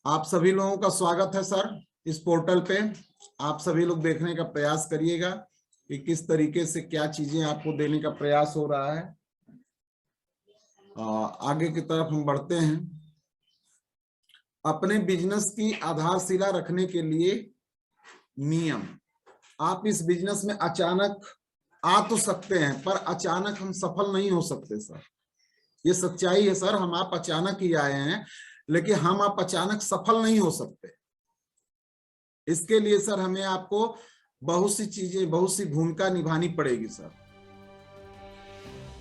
आप सभी लोगों का स्वागत है सर इस पोर्टल पे। आप सभी लोग देखने का प्रयास करिएगा कि किस तरीके से क्या चीजें आपको देने का प्रयास हो रहा है। आगे की तरफ हम बढ़ते हैं। अपने बिजनेस की आधारशिला रखने के लिए नियम। आप इस बिजनेस में अचानक आ तो सकते हैं, पर अचानक हम सफल नहीं हो सकते सर। ये सच्चाई है सर। हम आप अचानक ही आए हैं, लेकिन हम आप अचानक सफल नहीं हो सकते। इसके लिए सर हमें आपको बहुत सी चीजें, बहुत सी भूमिका निभानी पड़ेगी सर।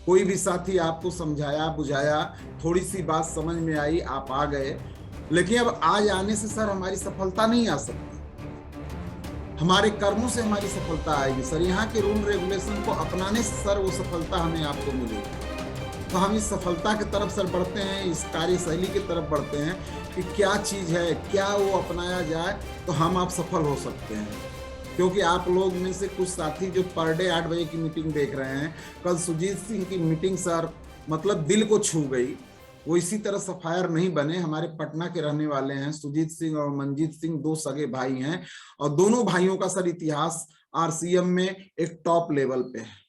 कोई भी साथी आपको समझाया बुझाया, थोड़ी सी बात समझ में आई, आप आ गए, लेकिन अब आज आने से सर हमारी सफलता नहीं आ सकती। हमारे कर्मों से हमारी सफलता आएगी सर। यहाँ के रूल रेगुलेशन को अपनाने से सर वो सफलता हमें आपको मिलेगी। तो हम इस सफलता की तरफ सर बढ़ते हैं, इस कार्यशैली की तरफ बढ़ते हैं कि क्या चीज है, क्या वो अपनाया जाए तो हम आप सफल हो सकते हैं। क्योंकि आप लोग में से कुछ साथी जो पर डे 8 बजे की मीटिंग देख रहे हैं, कल सुजीत सिंह की मीटिंग सर मतलब दिल को छू गई। वो इसी तरह सफायर नहीं बने। हमारे पटना के रहने वाले हैं, सुजीत सिंह और मंजीत सिंह, दो सगे भाई हैं और दोनों भाइयों का सर इतिहास आरसीएम में एक टॉप लेवल पे है।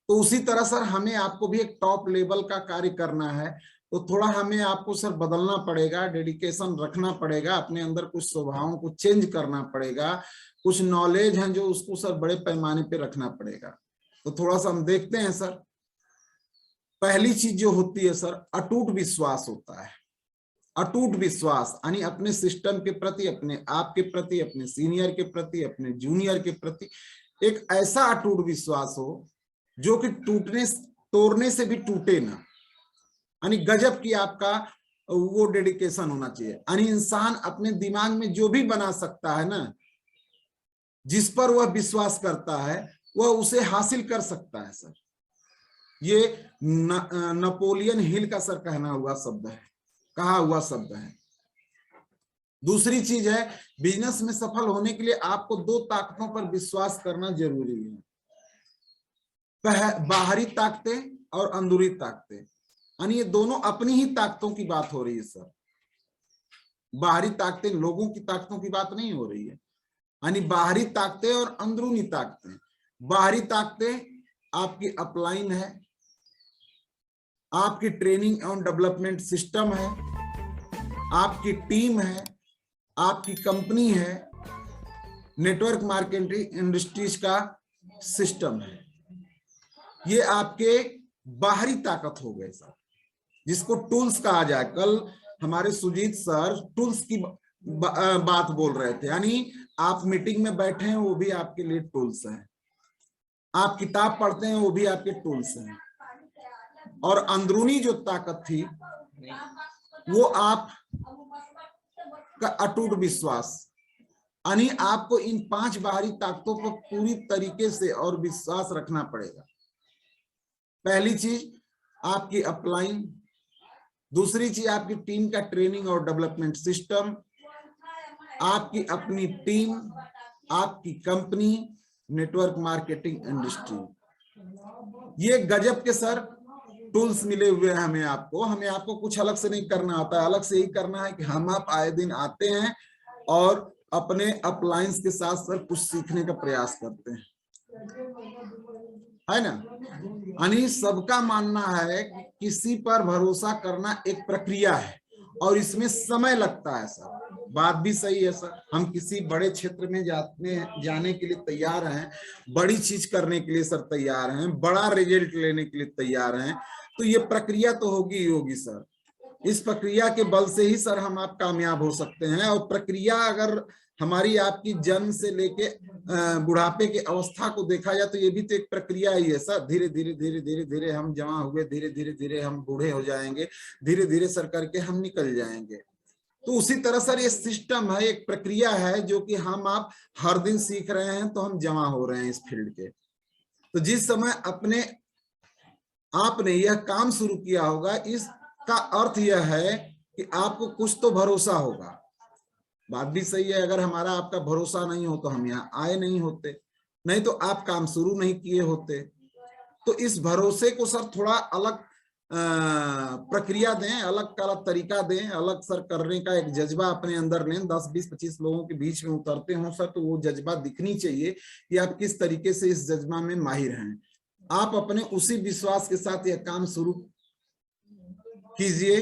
तो उसी तरह सर हमें आपको भी एक टॉप लेवल का कार्य करना है। तो थोड़ा हमें आपको सर बदलना पड़ेगा, डेडिकेशन रखना पड़ेगा, अपने अंदर कुछ स्वभावों को चेंज करना पड़ेगा, कुछ नॉलेज है जो उसको सर बड़े पैमाने पे रखना पड़ेगा। तो थोड़ा सा हम देखते हैं सर। पहली चीज जो होती है सर, अटूट विश्वास होता है। अटूट विश्वास यानी अपने सिस्टम के प्रति, अपने आप के प्रति, अपने सीनियर के प्रति, अपने जूनियर के प्रति एक ऐसा अटूट विश्वास हो जो कि टूटने तोड़ने से भी टूटे ना। यानी गजब की आपका वो डेडिकेशन होना चाहिए। यानी इंसान अपने दिमाग में जो भी बना सकता है ना, जिस पर वह विश्वास करता है, वह उसे हासिल कर सकता है सर। ये नेपोलियन हिल का सर कहना हुआ शब्द है, कहा हुआ शब्द है। दूसरी चीज है, बिजनेस में सफल होने के लिए आपको दो ताकतों पर विश्वास करना जरूरी है। बाहरी ताकतें और अंदरूनी ताकतें। यानी ये दोनों अपनी ही ताकतों की बात हो रही है सर। बाहरी ताकतें लोगों की ताकतों की बात नहीं हो रही है। यानी बाहरी ताकतें और अंदरूनी ताकतें। बाहरी ताकतें आपकी अपलाइन है, आपकी ट्रेनिंग एवं डेवलपमेंट सिस्टम है, आपकी टीम है, आपकी कंपनी है, नेटवर्क मार्केटिंग इंडस्ट्रीज का सिस्टम है। ये आपके बाहरी ताकत हो गए सर, जिसको टूल्स कहा जाए। कल हमारे सुजीत सर टूल्स की बात बोल रहे थे। यानी आप मीटिंग में बैठे हैं, वो भी आपके लिए टूल्स हैं। आप किताब पढ़ते हैं, वो भी आपके टूल्स हैं। और अंदरूनी जो ताकत थी वो आप का अटूट विश्वास। यानी आपको इन 5 बाहरी ताकतों पर पूरी तरीके से और विश्वास रखना पड़ेगा। पहली चीज आपकी अपलाइन, दूसरी चीज आपकी टीम का ट्रेनिंग और डेवलपमेंट सिस्टम, आपकी अपनी टीम, आपकी कंपनी, नेटवर्क मार्केटिंग इंडस्ट्री। ये गजब के सर टूल्स मिले हुए हैं हमें आपको कुछ अलग से नहीं करना होता है। अलग से ही करना है कि हम आप आए दिन आते हैं और अपने अपलाइंस के साथ सर कुछ सीखने का प्रयास करते हैं, है ना। यानी सबका मानना है कि किसी पर भरोसा करना एक प्रक्रिया है और इसमें समय लगता है सर। बात भी सही है सर। हम किसी बड़े क्षेत्र में जाने के लिए तैयार हैं, बड़ी चीज करने के लिए सर तैयार हैं, बड़ा रिजल्ट लेने के लिए तैयार हैं, तो ये प्रक्रिया तो होगी ही होगी सर। इस प्रक्रिया के बल से ही सर हम आप कामयाब हो सकते हैं। और प्रक्रिया अगर हमारी आपकी जन्म से लेके बुढ़ापे की अवस्था को देखा जाए तो ये भी तो एक प्रक्रिया ही है सर। धीरे धीरे धीरे धीरे धीरे हम जवान हुए, धीरे धीरे धीरे हम बूढ़े हो जाएंगे, धीरे धीरे सर करके हम निकल जाएंगे। तो उसी तरह सर ये सिस्टम है, एक प्रक्रिया है जो कि हम आप हर दिन सीख रहे हैं, तो हम जमा हो रहे हैं इस फील्ड के। तो जिस समय अपने आपने यह काम शुरू किया होगा, इसका अर्थ यह है कि आपको कुछ तो भरोसा होगा। बात भी सही है। अगर हमारा आपका भरोसा नहीं हो तो हम यहाँ आए नहीं होते, नहीं तो आप काम शुरू नहीं किए होते। तो इस भरोसे को सर थोड़ा अलग प्रक्रिया दें, अलग का अलग तरीका दें, अलग सर करने का एक जज्बा अपने अंदर लें। 10, 20, 25 लोगों के बीच में उतरते हो सर, तो वो जज्बा दिखनी चाहिए कि आप किस तरीके से इस जज्बा में माहिर हैं। आप अपने उसी विश्वास के साथ यह काम शुरू कीजिए,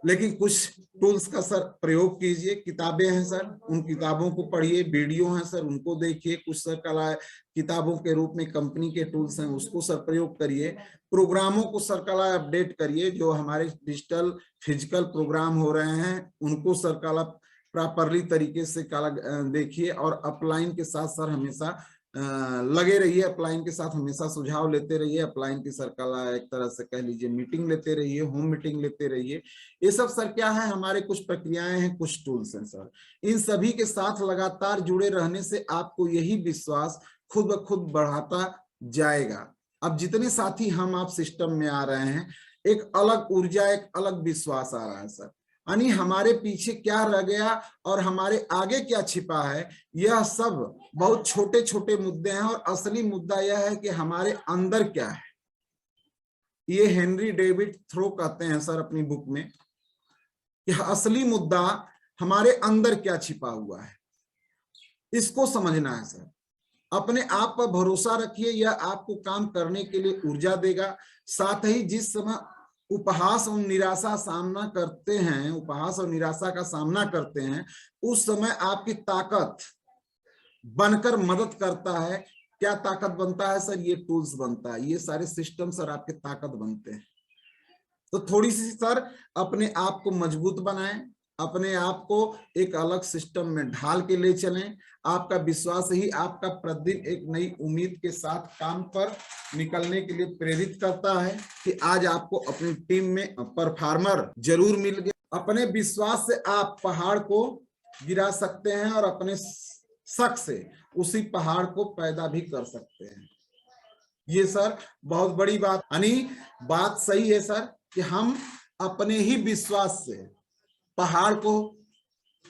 लेकिन कुछ टूल्स का सर प्रयोग कीजिए। किताबें हैं सर, उन किताबों को पढ़िए, वीडियो हैं सर उनको देखिए, कुछ सर कला किताबों के रूप में कंपनी के टूल्स हैं उसको सर प्रयोग करिए। प्रोग्रामों को सर कला अपडेट करिए, जो हमारे डिजिटल फिजिकल प्रोग्राम हो रहे हैं उनको सर कला प्रॉपरली तरीके से कला देखिए। और अपलाइन के साथ सर हमेशा लगे रहिए, अपलाइन के साथ हमेशा सुझाव लेते रहिए। अपलाइन की सर कला एक तरह से कह लीजिए मीटिंग लेते रहिए, होम मीटिंग लेते रहिए। ये सब सर क्या है, हमारे कुछ प्रक्रियाएं हैं, कुछ टूल्स हैं सर। इन सभी के साथ लगातार जुड़े रहने से आपको यही विश्वास खुद ब खुद बढ़ाता जाएगा। अब जितने साथी हम आप सिस्टम में आ रहे हैं, एक अलग ऊर्जा, एक अलग विश्वास आ रहा है सर। यानी हमारे पीछे क्या रह गया और हमारे आगे क्या छिपा है, यह सब बहुत छोटे छोटे मुद्दे हैं। और असली मुद्दा यह है कि हमारे अंदर क्या है। ये हेनरी डेविड थ्रो कहते हैं सर अपनी बुक में कि असली मुद्दा हमारे अंदर क्या छिपा हुआ है, इसको समझना है सर। अपने आप पर भरोसा रखिए, यह आपको काम करने के लिए ऊर्जा देगा। साथ ही जिस समय उपहास और निराशा सामना करते हैं, उपहास और निराशा का सामना करते हैं, उस समय आपकी ताकत बनकर मदद करता है। क्या ताकत बनता है सर? ये टूल्स बनता है, ये सारे सिस्टम सर आपके ताकत बनते हैं। तो थोड़ी सी सर अपने आप को मजबूत बनाएं, अपने आप को एक अलग सिस्टम में ढाल के ले चलें। आपका विश्वास ही आपका प्रतिदिन एक नई उम्मीद के साथ काम पर निकलने के लिए प्रेरित करता है कि आज आपको अपनी टीम में परफॉर्मर जरूर मिल गया। अपने विश्वास से आप पहाड़ को गिरा सकते हैं और अपने शक से उसी पहाड़ को पैदा भी कर सकते हैं। ये सर बहुत बड़ी बात, यानी बात सही है सर कि हम अपने ही विश्वास से पहाड़ को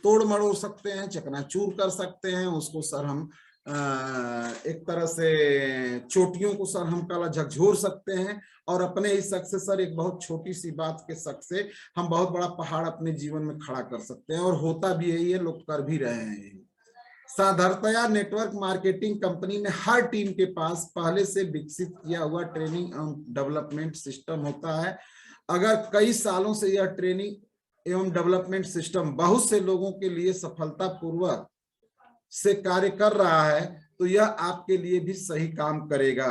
तोड़ मरोड़ सकते हैं, चकनाचूर कर सकते हैं उसको सर। हम एक तरह से चोटियों को सर हम काला झकझोर सकते हैं। और अपने ही शक से सर, एक बहुत छोटी सी बात के शक से हम बहुत बड़ा पहाड़ अपने जीवन में खड़ा कर सकते हैं। और होता भी यही है, लोग कर भी रहे हैं। साधारणतया नेटवर्क मार्केटिंग कंपनी में हर टीम के पास पहले से विकसित किया हुआ ट्रेनिंग एवं डेवलपमेंट सिस्टम होता है। अगर कई सालों से यह ट्रेनिंग एवं डेवलपमेंट सिस्टम बहुत से लोगों के लिए सफलतापूर्वक से कार्य कर रहा है, तो यह आपके लिए भी सही काम करेगा।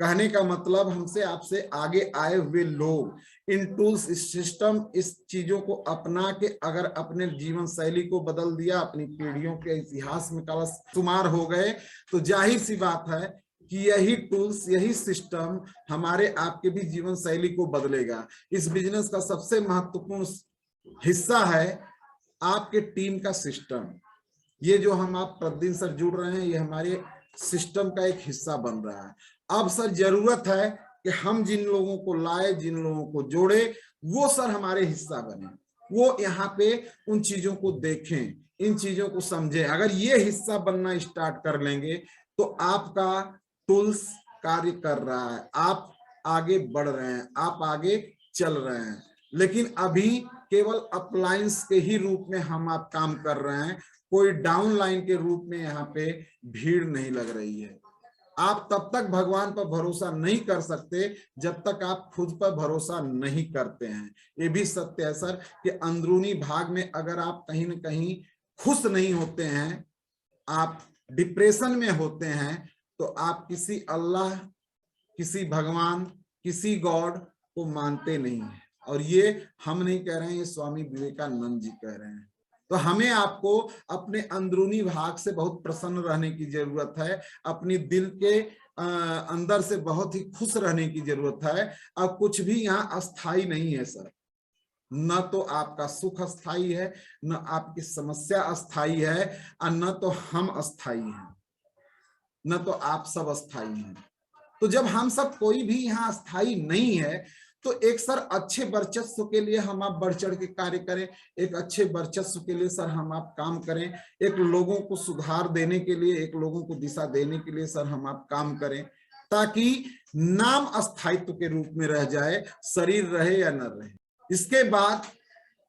कहने का मतलब, हमसे आपसे आगे आए हुए लोग इन टूल्स, इस सिस्टम, इस चीजों को अपना के अगर अपने जीवन शैली को बदल दिया, अपनी पीढ़ियों के इतिहास में काला शुमार हो गए, तो जाहिर सी बात है कि यही टूल्स, यही सिस्टम हमारे आपके भी जीवन शैली को बदलेगा। इस बिजनेस का सबसे महत्वपूर्ण हिस्सा है आपके टीम का सिस्टम। ये जो हम आप प्रतिदिन सर जुड़ रहे हैं, ये हमारे सिस्टम का एक हिस्सा बन रहा है। अब सर जरूरत है कि हम जिन लोगों को लाए, जिन लोगों को जोड़े, वो सर हमारे हिस्सा बने, वो यहाँ पे उन चीजों को देखें, इन चीजों को समझें। अगर ये हिस्सा बनना स्टार्ट कर लेंगे तो आपका टूल्स कार्य कर रहा है, आप आगे बढ़ रहे हैं, आप आगे चल रहे हैं। लेकिन अभी केवल अपलायंस के ही रूप में हम आप काम कर रहे हैं, कोई डाउन लाइन के रूप में यहाँ पे भीड़ नहीं लग रही है। आप तब तक भगवान पर भरोसा नहीं कर सकते जब तक आप खुद पर भरोसा नहीं करते हैं। ये भी सत्य है सर कि अंदरूनी भाग में अगर आप कहीं न कहीं खुश नहीं होते हैं, आप डिप्रेशन में होते हैं, तो आप किसी अल्लाह, किसी भगवान, किसी गॉड को मानते नहीं हैं। और ये हम नहीं कह रहे हैं, ये स्वामी विवेकानंद जी कह रहे हैं। तो हमें आपको अपने अंदरूनी भाग से बहुत प्रसन्न रहने की जरूरत है, अपनी दिल के अंदर से बहुत ही खुश रहने की जरूरत है। अब कुछ भी यहाँ अस्थाई नहीं है सर, न तो आपका सुख अस्थाई है, न आपकी समस्या अस्थाई है, और न तो हम अस्थाई हैं, न तो आप सब अस्थाई हैं। तो जब हम सब कोई भी यहाँ अस्थाई नहीं है, तो एक सर अच्छे वर्चस्व के लिए हम आप बढ़ चढ़ के कार्य करें, एक अच्छे वर्चस्व के लिए सर हम आप काम करें, एक लोगों को सुधार देने के लिए, एक लोगों को दिशा देने के लिए सर हम आप काम करें। ताकि नाम अस्थायित्व के रूप में रह जाए, शरीर रहे या न रहे। इसके बाद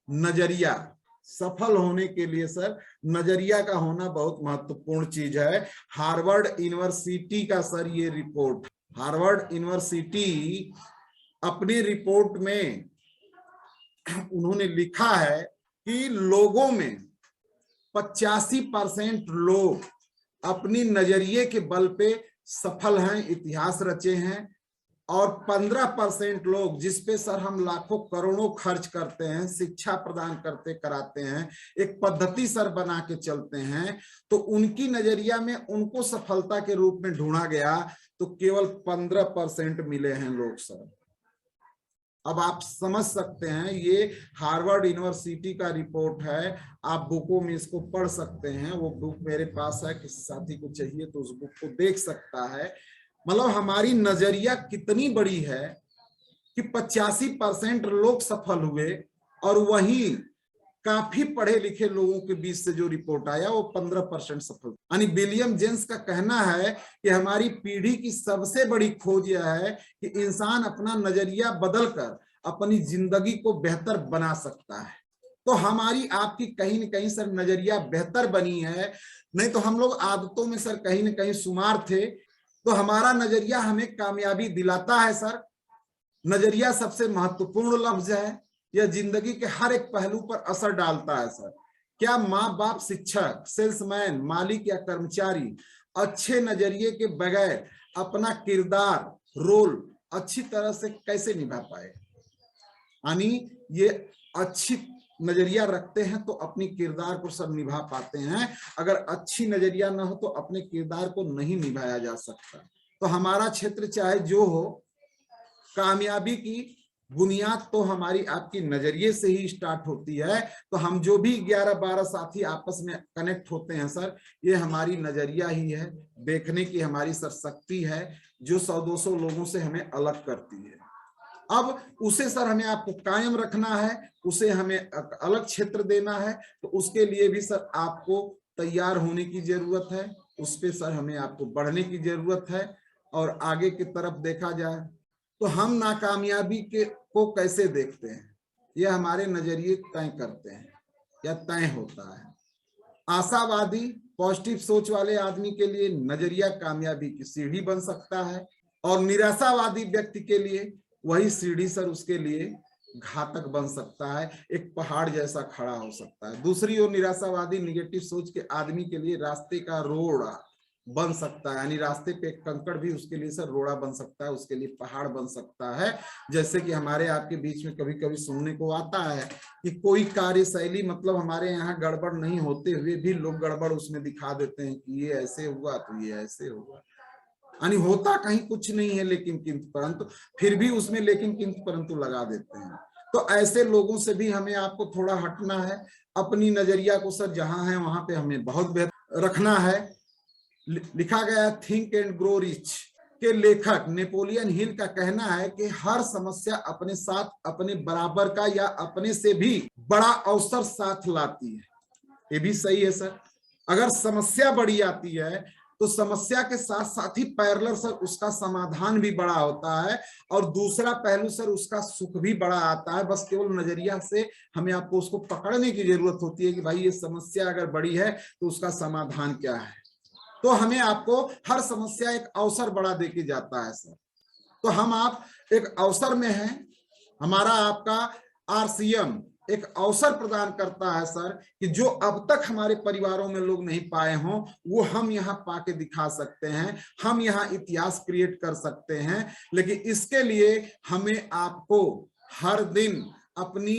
नजरिया, सफल होने के लिए सर नजरिया का होना बहुत महत्वपूर्ण चीज है। हार्वर्ड यूनिवर्सिटी का सर ये रिपोर्ट, हार्वर्ड यूनिवर्सिटी अपनी रिपोर्ट में उन्होंने लिखा है कि लोगों में 85% लोग अपनी नजरिए के बल पे सफल हैं, इतिहास रचे हैं, और 15% लोग जिस पे सर हम लाखों करोड़ों खर्च करते हैं, शिक्षा प्रदान करते कराते हैं, एक पद्धति सर बना के चलते हैं, तो उनकी नजरिया में उनको सफलता के रूप में ढूंढा गया तो केवल 15% मिले हैं लोग सर। अब आप समझ सकते हैं, ये हार्वर्ड यूनिवर्सिटी का रिपोर्ट है, आप बुकों में इसको पढ़ सकते हैं। वो बुक मेरे पास है, किसी साथी को चाहिए तो उस बुक को देख सकता है। मतलब हमारी नजरिया कितनी बड़ी है कि 85% लोग सफल हुए और वहीं काफी पढ़े लिखे लोगों के बीच से जो रिपोर्ट आया वो 15% सफल। यानी विलियम जेम्स का कहना है कि हमारी पीढ़ी की सबसे बड़ी खोज यह है कि इंसान अपना नजरिया बदलकर अपनी जिंदगी को बेहतर बना सकता है। तो हमारी आपकी कहीं न कहीं सर नजरिया बेहतर बनी है, नहीं तो हम लोग आदतों में सर कहीं न कहीं शुमार थे। तो हमारा नजरिया हमें कामयाबी दिलाता है सर। नजरिया सबसे महत्वपूर्ण लफ्ज है, यह जिंदगी के हर एक पहलू पर असर डालता है सर। क्या माँ बाप, शिक्षक, सेल्समैन, मालिक या कर्मचारी अच्छे नजरिए के बगैर अपना किरदार, रोल अच्छी तरह से कैसे निभा पाए? यानी ये अच्छी नजरिया रखते हैं तो अपनी किरदार को सब निभा पाते हैं, अगर अच्छी नजरिया ना हो तो अपने किरदार को नहीं निभाया जा सकता। तो हमारा क्षेत्र चाहे जो हो, कामयाबी की बुनियाद तो हमारी आपकी नजरिए से ही स्टार्ट होती है। तो हम जो भी 11-12 साथी आपस में कनेक्ट होते हैं सर, ये हमारी नजरिया ही है, देखने की हमारी सर शक्ति है जो 100-200 लोगों से हमें अलग करती है। अब उसे सर हमें आपको कायम रखना है, उसे हमें अलग क्षेत्र देना है, तो उसके लिए भी सर आपको तैयार होने की जरूरत है, उस पे सर हमें आपको बढ़ने की जरूरत है। और आगे की तरफ देखा जाए तो हम नाकामयाबी को कैसे देखते हैं, यह हमारे नजरिए तय करते हैं या तय होता है। आशावादी, पॉजिटिव सोच वाले आदमी के लिए नजरिया कामयाबी की सीढ़ी बन सकता है, और निराशावादी व्यक्ति के लिए वही सीढ़ी सर उसके लिए घातक बन सकता है, एक पहाड़ जैसा खड़ा हो सकता है। दूसरी ओर निराशावादी, निगेटिव सोच के आदमी के लिए रास्ते का रोड़ा बन सकता है, यानी रास्ते पे एक कंकड़ भी उसके लिए सर रोड़ा बन सकता है, उसके लिए पहाड़ बन सकता है। जैसे कि हमारे आपके बीच में कभी कभी सुनने को आता है कि कोई कार्यशैली, मतलब हमारे यहाँ गड़बड़ नहीं होते हुए भी लोग गड़बड़ उसमें दिखा देते हैं कि ये ऐसे हुआ तो ये ऐसे हुआ, यानी होता कहीं कुछ नहीं है लेकिन किंतु परंतु, फिर भी उसमें लेकिन किंतु परंतु लगा देते हैं। तो ऐसे लोगों से भी हमें आपको थोड़ा हटना है, अपनी नजरिया को सर जहां है वहां पे हमें बहुत बेहतर रखना है। लिखा गया थिंक एंड ग्रो रिच के लेखक नेपोलियन हिल का कहना है कि हर समस्या अपने साथ अपने बराबर का या अपने से भी बड़ा अवसर साथ लाती है। ये भी सही है सर। अगर समस्या बड़ी आती है तो समस्या के साथ साथ ही पैरेलल सर उसका समाधान भी बड़ा होता है, और दूसरा पहलू सर उसका सुख भी बड़ा आता है। बस केवल नजरिया से हमें आपको उसको पकड़ने की जरूरत होती है कि भाई ये समस्या अगर बड़ी है तो उसका समाधान क्या है। तो हमें आपको हर समस्या एक अवसर बड़ा देके जाता है सर। तो हम आप एक अवसर में हैं, हमारा आपका आरसीएम एक अवसर प्रदान करता है सर कि जो अब तक हमारे परिवारों में लोग नहीं पाए हों वो हम यहाँ पाके दिखा सकते हैं, हम यहाँ इतिहास क्रिएट कर सकते हैं। लेकिन इसके लिए हमें आपको हर दिन अपनी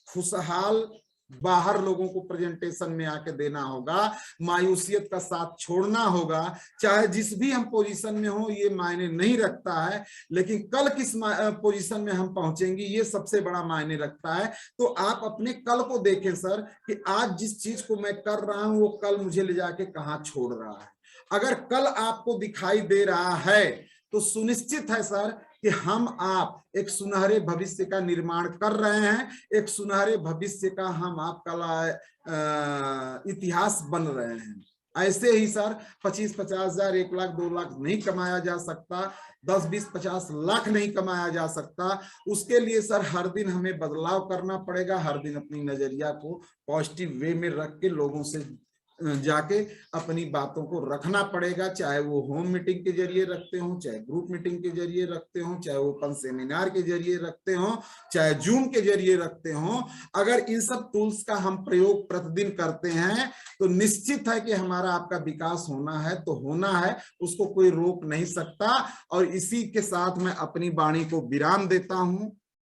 खुशहाल बाहर लोगों को प्रेजेंटेशन में आके देना होगा, मायूसियत का साथ छोड़ना होगा। चाहे जिस भी हम पोजीशन में हो ये मायने नहीं रखता है, लेकिन कल किस पोजीशन में हम पहुंचेंगे ये सबसे बड़ा मायने रखता है। तो आप अपने कल को देखें सर कि आज जिस चीज को मैं कर रहा हूं वो कल मुझे ले जाके कहां छोड़ रहा है। अगर कल आपको दिखाई दे रहा है तो सुनिश्चित है सर कि हम आप एक सुनहरे भविष्य का निर्माण कर रहे हैं, एक सुनहरे भविष्य का हम आप कला इतिहास बन रहे हैं। ऐसे ही सर 25-50 हजार, 1 लाख 2 लाख नहीं कमाया जा सकता, 10-20-50 लाख नहीं कमाया जा सकता। उसके लिए सर हर दिन हमें बदलाव करना पड़ेगा, हर दिन अपनी नजरिया को पॉजिटिव वे में रख के लोगों से जाके अपनी बातों को रखना पड़ेगा, चाहे वो होम मीटिंग के जरिए रखते हो, चाहे ग्रुप मीटिंग के जरिए रखते हो, चाहे ओपन सेमिनार के जरिए रखते हो, चाहे जूम के जरिए रखते हो। अगर इन सब टूल्स का हम प्रयोग प्रतिदिन करते हैं तो निश्चित है कि हमारा आपका विकास होना है तो होना है, उसको कोई रोक नहीं सकता। और इसी के साथ मैं अपनी वाणी को विराम देता हूं।